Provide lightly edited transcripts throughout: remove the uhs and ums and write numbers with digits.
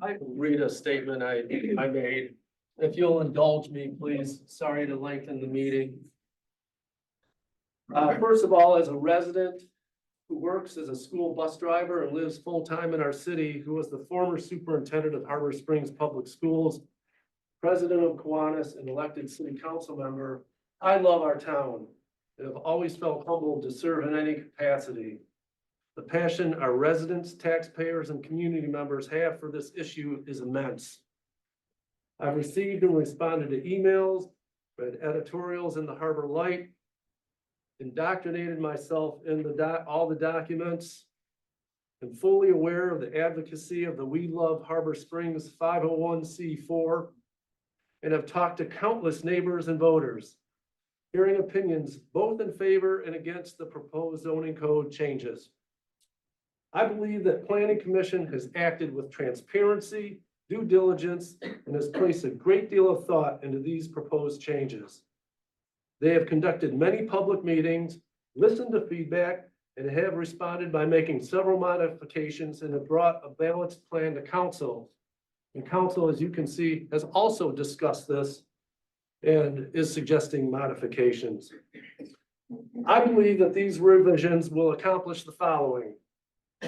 I read a statement I made. If you'll indulge me, please. Sorry to lengthen the meeting. First of all, as a resident who works as a school bus driver and lives full-time in our city, who was the former superintendent of Harbor Springs Public Schools, president of Kiwanis, and elected city council member, I love our town and have always felt humbled to serve in any capacity. The passion our residents, taxpayers, and community members have for this issue is immense. I've received and responded to emails, read editorials in the Harbor Light, indoctrinated myself in all the documents, and fully aware of the advocacy of the We Love Harbor Springs 501c4, and have talked to countless neighbors and voters, hearing opinions both in favor and against the proposed zoning code changes. I believe that Planning Commission has acted with transparency, due diligence, and has placed a great deal of thought into these proposed changes. They have conducted many public meetings, listened to feedback, and have responded by making several modifications and have brought a balanced plan to council. And council, as you can see, has also discussed this and is suggesting modifications. I believe that these revisions will accomplish the following: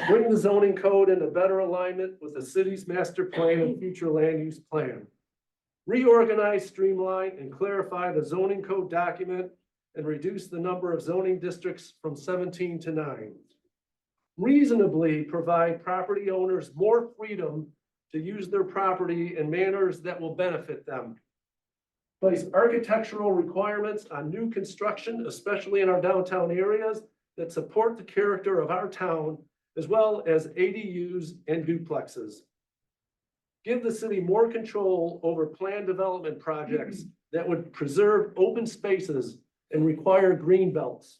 bring the zoning code into better alignment with the city's master plan and future land use plan. Reorganize, streamline, and clarify the zoning code document and reduce the number of zoning districts from 17 to 9. Reasonably provide property owners more freedom to use their property in manners that will benefit them. Place architectural requirements on new construction, especially in our downtown areas, that support the character of our town, as well as ADUs and duplexes. Give the city more control over planned development projects that would preserve open spaces and require green belts.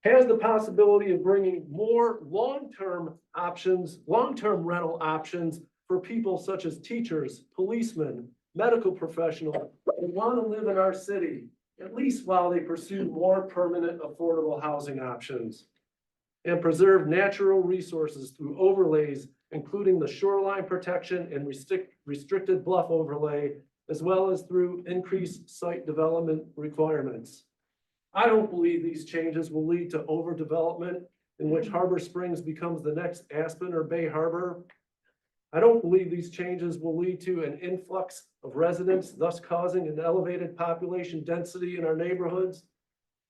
Has the possibility of bringing more long-term rental options for people such as teachers, policemen, medical professionals who want to live in our city, at least while they pursue more permanent affordable housing options. And preserve natural resources through overlays, including the shoreline protection and restricted bluff overlay, as well as through increased site development requirements. I don't believe these changes will lead to overdevelopment in which Harbor Springs becomes the next Aspen or Bay Harbor. I don't believe these changes will lead to an influx of residents, thus causing an elevated population density in our neighborhoods.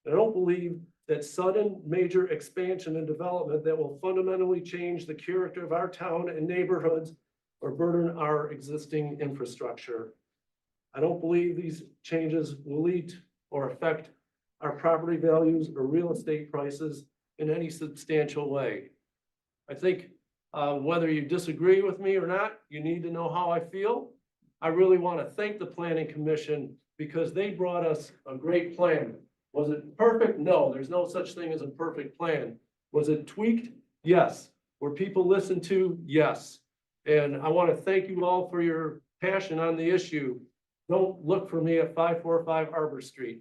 I don't believe that sudden major expansion and development that will fundamentally change the character of our town and neighborhoods or burden our existing infrastructure. I don't believe these changes will lead or affect our property values or real estate prices in any substantial way. I think whether you disagree with me or not, you need to know how I feel. I really want to thank the Planning Commission because they brought us a great plan. Was it perfect? No, there's no such thing as a perfect plan. Was it tweaked? Yes. Were people listened to? Yes. And I want to thank you all for your passion on the issue. Don't look for me at 545 Harbor Street.